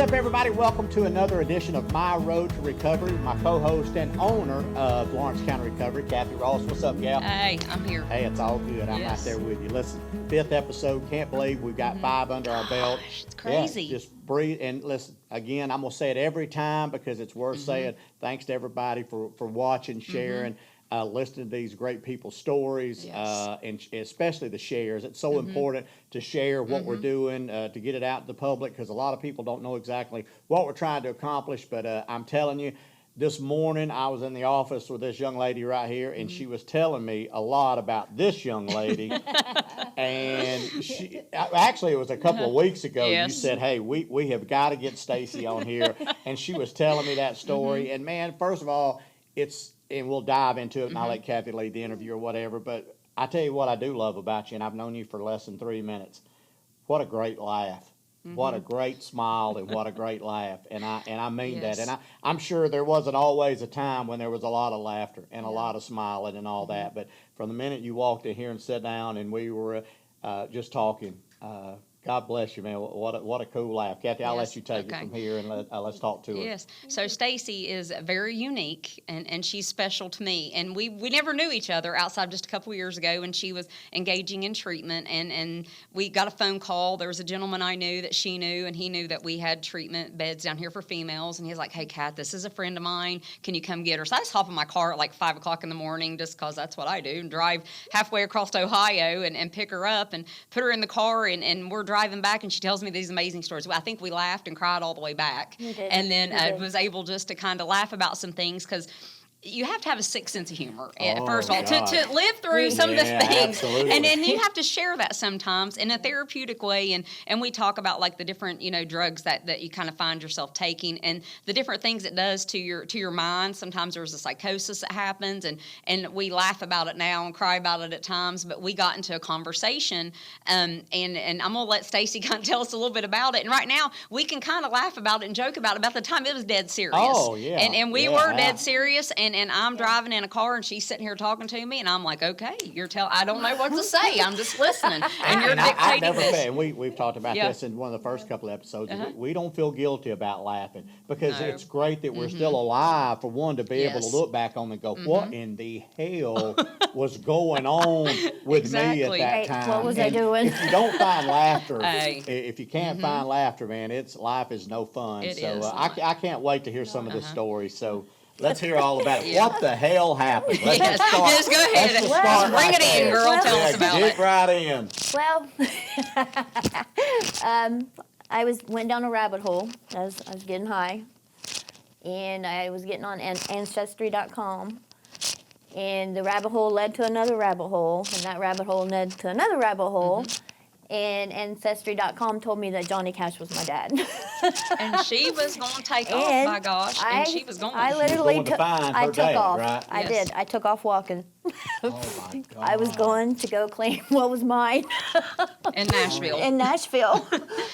up, everybody? Welcome to another edition of My Road to Recovery. My co-host and owner of Lawrence County Recovery, Kathy Ross. What's up, gal? Hey, I'm here. Hey, it's all good. I'm right there with you. Listen, 5th episode. Can't believe we've got 5 under our belt. It's crazy. Yeah, just breathe. And listen, again, I'm going to say it every time because it's worth saying. Thanks to everybody for watching, sharing, listening to these great people's stories, and especially the shares. It's so important to share what we're doing, to get it out to the public, because a lot of people don't know exactly what we're trying to accomplish. But I'm telling you, this morning I was in the office with this young lady right here, and she was telling me a lot about this young lady. And she actually, it was a couple of weeks ago. You said, hey, we have got to get Stacey on here. And she was telling me that story. And man, first of all, and we'll dive into it, and I'll let Kathy lead the interview or whatever. But I tell you what I do love about you, and I've known you for less than 3 minutes. What a great laugh. What a great smile, and what a great laugh. And I mean that. And I'm sure there wasn't always a time when there was a lot of laughter and a lot of smiling and all that. But from the minute you walked in here and sat down and we were just talking, God bless you, man. What a cool laugh. Kathy, I'll let you take it from here, and let's talk to her. Yes. So Stacey is very unique, and she's special to me. And we never knew each other outside just a couple years ago, and she was engaging in treatment. And we got a phone call. There was a gentleman I knew that she knew, and he knew that we had treatment beds down here for females. And he was like, hey, Kat, this is a friend of mine. Can you come get her? So I just hop in my car at like 5 o'clock in the morning, just because that's what I do, and drive halfway across Ohio and pick her up and put her in the car, and we're driving back, and she tells me these amazing stories. Well, I think we laughed and cried all the way back. We did. And then was able just to kind of laugh about some things, because you have to have a sick sense of humor, first of all, to live through some of the things. Absolutely. And then you have to share that sometimes in a therapeutic way. And we talk about like the different, drugs that you kind of find yourself taking, and the different things it does to your mind. Sometimes there's a psychosis that happens, and we laugh about it now and cry about it at times, but we got into a conversation, and I'm going to let Stacey kind of tell us a little bit about it. And right now, we can kind of laugh about it and joke about it. About the time, it was dead serious. Oh, yeah. And we were dead serious, and I'm driving in a car, and she's sitting here talking to me, and I'm like, okay, I don't know what to say. I'm just listening, and you're dictating this. And we've talked about this in one of the first couple of episodes. We don't feel guilty about laughing, because it's great that we're still alive, for one, to be able to look back on and go, what in the hell was going on with me at that time? What was I doing? If you don't find laughter, if you can't find laughter, man, life is no fun. I can't wait to hear some of this story. So let's hear all about it. What the hell happened? Let's start. Just go ahead. Let's bring it in, girl. Tell us about it. Get right in. Well, I went down a rabbit hole as I was getting high, and I was getting on Ancestry.com, and the rabbit hole led to another rabbit hole, and that rabbit hole led to another rabbit hole. And Ancestry.com told me that Johnny Cash was my dad. And she was going to take off, my gosh. And she was going. I literally took off. Right? I did. I took off walking. Oh, my God. I was going to go claim what was mine. In Nashville. In Nashville.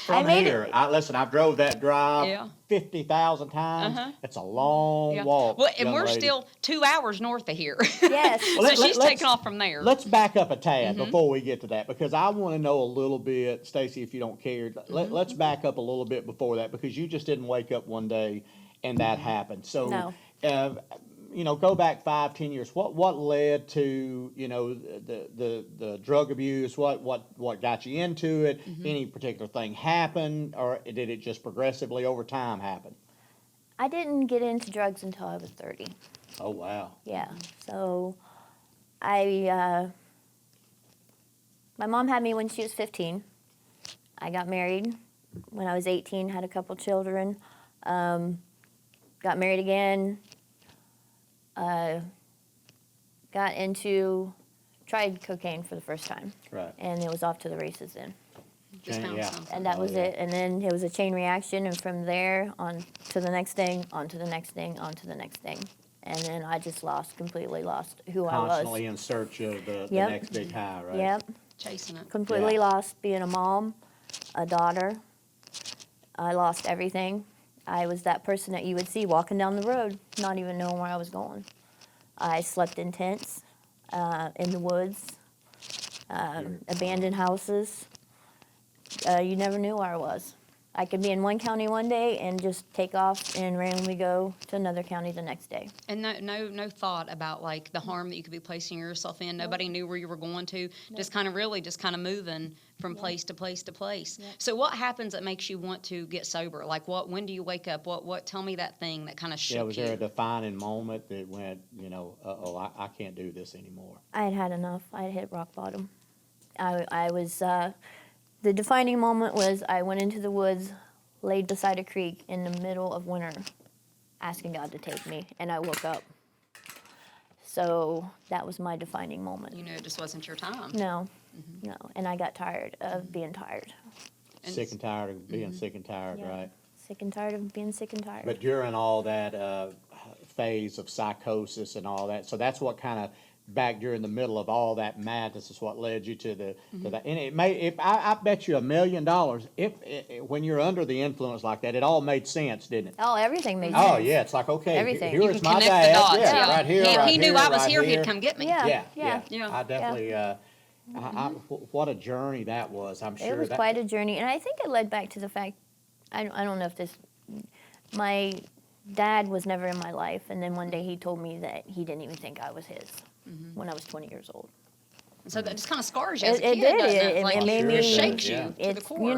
From here. Listen, I've drove that drive 50,000 times. It's a long walk. Well, and we're still 2 hours north of here. Yes. So she's taking off from there. Let's back up a tad before we get to that, because I want to know a little bit, Stacey, if you don't care. Let's back up a little bit before that, because you just didn't wake up one day and that happened. So, go back 5-10 years. What led to the drug abuse? What got you into it? Any particular thing happen, or did it just progressively over time happen? I didn't get into drugs until I was 30. Oh, wow. Yeah. So my mom had me when she was 15. I got married when I was 18, had a couple children, got married again, tried cocaine for the first time. Right. And it was off to the races then. Just found something. And that was it. And then it was a chain reaction, and from there on to the next thing, on to the next thing, on to the next thing. And then I just completely lost who I was. Constantly in search of the next big high, right? Yep. Chasing it. Completely lost being a mom, a daughter. I lost everything. I was that person that you would see walking down the road, not even knowing where I was going. I slept in tents, in the woods, abandoned houses. You never knew where I was. I could be in one county one day and just take off and randomly go to another county the next day. And no thought about like the harm that you could be placing yourself in. Nobody knew where you were going to. Just kind of moving from place to place to place. So what happens that makes you want to get sober? Like when do you wake up? What tell me that thing that kind of shook you? Was there a defining moment that went, I can't do this anymore? I had enough. I had hit rock bottom. I was, the defining moment was I went into the woods, laid beside a creek in the middle of winter, asking God to take me, and I woke up. So that was my defining moment. You knew it just wasn't your time. No, no, and I got tired of being tired. Sick and tired of being sick and tired, right? Sick and tired of being sick and tired. But during all that phase of psychosis and all that, so that's what kind of back during the middle of all that madness is what led you to the to that. And it may, I bet you $1 million, if when you're under the influence like that, it all made sense, didn't it? Oh, everything made Oh sense. yeah, it's like okay, Everything. here You is can my connect dad, the dots. yeah, right here, He, right he knew here, I was right here. here. He'd come get me. Yeah. Yeah. Yeah. I definitely. What a journey that was. I'm sure It was that, quite a journey, and I think it led back to the fact, I don't know if this, my dad was never in my life, and then one day he told me that he didn't even think I was his when I was 20 years old. So that just kind of scars you as a It kid, did. doesn't it? It Like, made it me. shakes you Yeah. to the It's, core.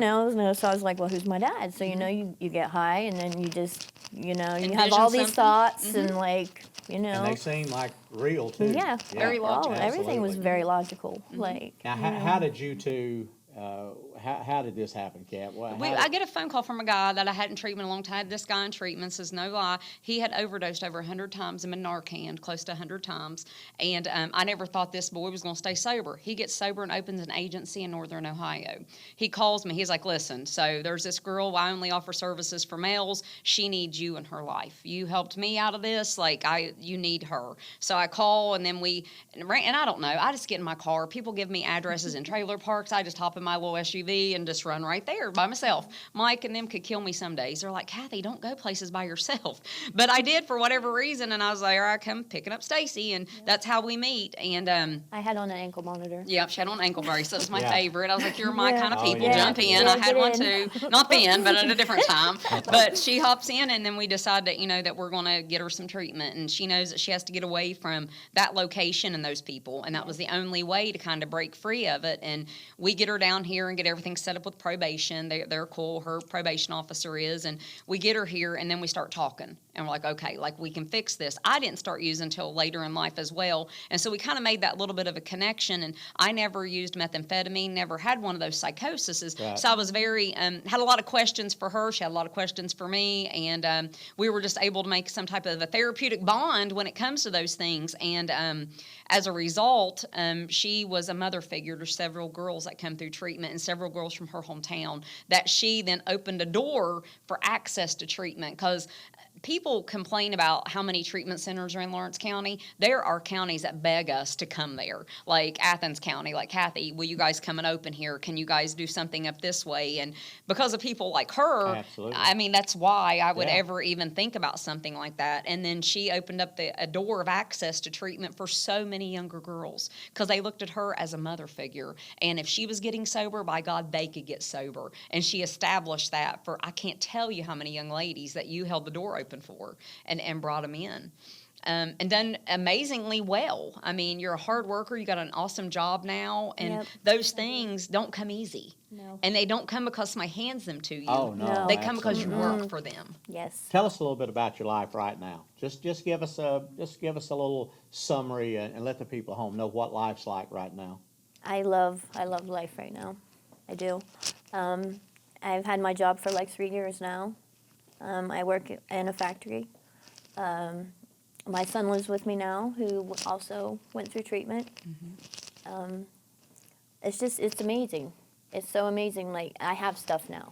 so I was like, well, who's my dad? So, you get high, and then you just, you have Envision all these something. thoughts, and like, and they seem like real too. yeah, Very logical. everything was absolutely. very logical. Like, Now, how did you two? How did this happen, Kat? I get a phone call from a guy that I had in treatment a long time. This guy in treatment says, no lie, he had overdosed over 100 times and been Narcan, close to 100 times. And I never thought this boy was going to stay sober. He gets sober and opens an agency in Northern Ohio. He calls me. He's like, listen, so there's this girl. I only offer services for males. She needs you in her life. You helped me out of this. You need her. So I call, and then and I don't know. I just get in my car. People give me addresses in trailer parks. I just hop in my little SUV and just run right there by myself. Mike and them could kill me some days. They're like, Kathy, don't go places by yourself. But I did for whatever reason, and I was like, all right, I come picking up Stacey, and that's how we meet. And I had on an ankle monitor. yeah, she had on an ankle brace. That was my Yeah. favorite. I was like, you're my Yeah. kind of Oh, people. yeah. Jump in. Yeah, I had get one in. too. Not then, but at a different time. But she hops in, and then we decide that, that we're going to get her some treatment. And she knows that she has to get away from that location and those people. And that was the only way to kind of break free of it. And we get her down here and get everything set up with probation. They're cool. Her probation officer is. And we get her here, and then we start talking. And we're like, okay, we can fix this. I didn't start using until later in life as well. And so we kind of made that little bit of a connection. And I never used methamphetamine, never had one of those psychoses. Right. So I was very, had a lot of questions for her. She had a lot of questions for me. And we were just able to make some type of a therapeutic bond when it comes to those things. And as a result, she was a mother figure to several girls that come through treatment and several girls from her hometown that she then opened a door for access to treatment. Because people complain about how many treatment centers are in Lawrence County. There are counties that beg us to come there, like Athens County, like, Kathy, will you guys come and open here? Can you guys do something up this way? And because of people like her, Absolutely. I mean, that's why I would Yeah. ever even think about something like that. And then she opened up a door of access to treatment for so many younger girls because they looked at her as a mother figure. And if she was getting sober, by God, they could get sober. And she established that for, I can't tell you how many young ladies that you held the door open for and brought them in. And done amazingly well. I mean, you're a hard worker. You got an awesome job now. And Yep. those things don't come easy. No. And they don't come because somebody hands them to you. Oh no, No. They come because you absolutely not. work for them. Yes. Tell us a little bit about your life right now. Just give us a little summary and let the people at home know what life's like right now. I love life right now. I do. I've had my job for like 3 years now. I work in a factory. My son lives with me now, who also went through treatment. It's amazing. It's so amazing. Like, I have stuff now.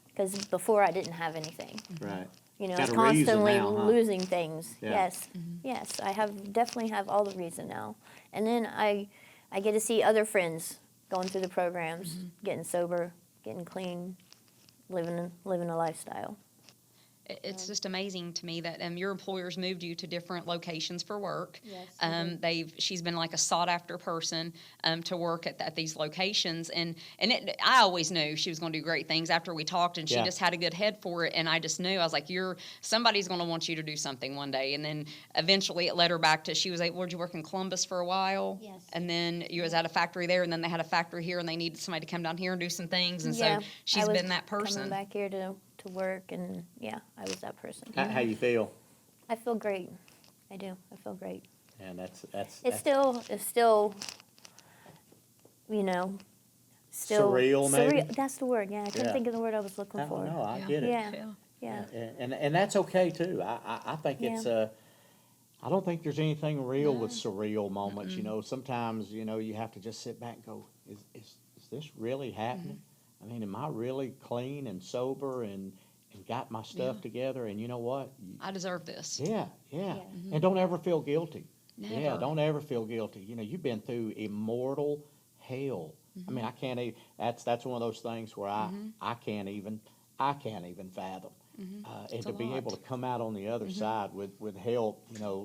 Because before I didn't have anything. Right. I Got was a reason constantly now, huh? losing things. Yeah. Yes, yes, I definitely have all the reason now. And then I get to see other friends going through the programs, getting sober, getting clean, living a lifestyle. It's just amazing to me that your employers moved you to different locations for work. Yes, She's been like a sought after person to work at these locations, and I always knew she was going to do great things after we talked, and she Yeah. just had a good head for it, and I just knew I was like, somebody's going to want you to do something one day, and then eventually it led her back to, she was able to work in Columbus for a while, Yes. and then you was at a factory there, and then they had a factory here, and they needed somebody to come down here and do some things, and Yeah, so she's I was been that person. Coming back here to work, and yeah, I was that person. How you feel? I feel great. I do. I feel great. And that's It's still, you know, still Surreal, maybe? That's the word. Yeah, I couldn't Yeah. think of the word I was looking I for. don't know. I Yeah. get it. Yeah, yeah. And that's okay too. I think Yeah. it's I don't think there's anything real with surreal moments. You know, sometimes you have to just sit back and go, is this really happening? I mean, am I really clean and sober and got my stuff together? And you know what? I deserve this. Yeah. And don't ever feel guilty. Yeah, Never. don't ever feel guilty. You know, you've been through immortal hell. I mean, I can't even. That's one of those things where I can't even fathom. And It's to a be lot. able to come out on the other side with help, you know,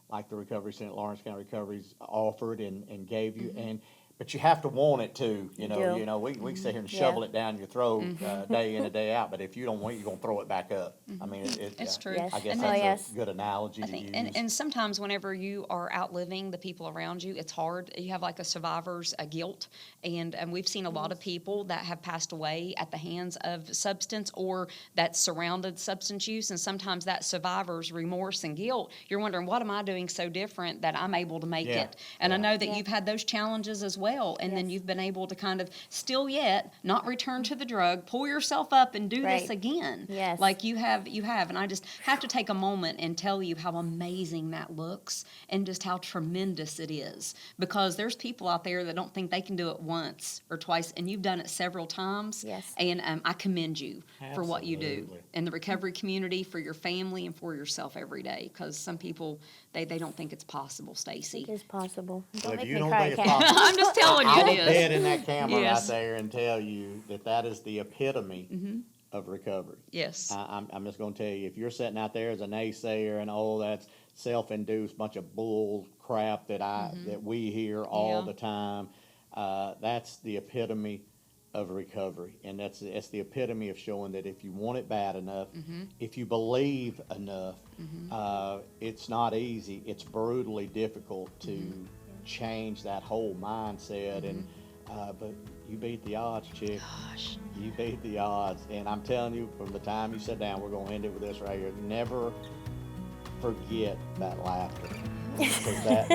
like the Recovery St. Lawrence County Recovery's offered and gave you, but you have to want it too. You do. know, we can sit here and Yeah. shovel it down your throat day in and day out, but if you don't want it, you're gonna throw it back up. I mean, It's true. Yes. I guess Oh, that's yes. a good analogy I to think, use. and sometimes whenever you are outliving the people around you, it's hard. You have like a survivor's guilt, and we've seen a lot of people that have passed away at the hands of substance or that surrounded substance use, and sometimes that survivor's remorse and guilt, you're wondering, what am I doing so different that I'm able to make Yeah. it? And I Yeah. know that Yeah. you've had those challenges as well, and then Yes. you've been able to kind of still yet not return to the drug, pull yourself up and do this Right. again. Yes. Like you have, and I just have to take a moment and tell you how amazing that looks and just how tremendous it is, because there's people out there that don't think they can do it once or twice, and you've done it several times. Yes. And I commend you for what you do Absolutely. in the recovery community, for your family, and for yourself every day, because some people, they don't think it's possible, Stacey. It is possible. Well, Don't if make you me don't cry, think it's Kat. possible, I'm just telling you I'll it is. bet in that camera Yes. right there and tell you that is the epitome of recovery. Yes. I'm just going to tell you, if you're sitting out there as a naysayer and that's self-induced bunch of bull crap that we hear all Yeah. the time, that's the epitome of recovery, and it's the epitome of showing that if you want it bad enough, if you believe enough, it's not easy. It's brutally difficult to change that whole mindset, and but you beat the odds, chick. Gosh. You beat the odds, and I'm telling you, from the time you sat down, we're going to end it with this right here. Never forget that laughter. 'Cause that,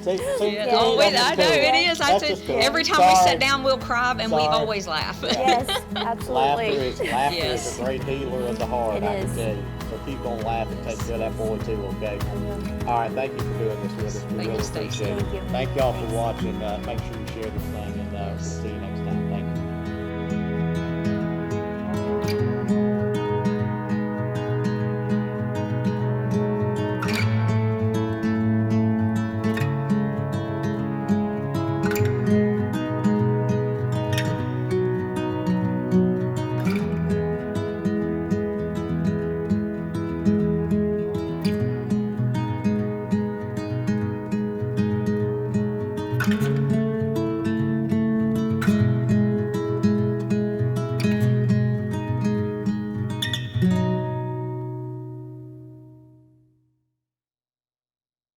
see, Yeah. see, Oh, that's I just know cool. it is. That's just cool. Every time we Sorry. sit down, we'll cry, and we Sorry. always laugh. Yes, Laughter absolutely. is Yes. a great healer of the heart, It I can is. tell you. So keep on laughing, take care of that boy too, okay? All right, thank you for doing this with us. We Thank really you, Stacey. appreciate it. Thank you. Thank y'all for Thanks. watching. Make sure you share this thing, and we'll see you next time. Thank you.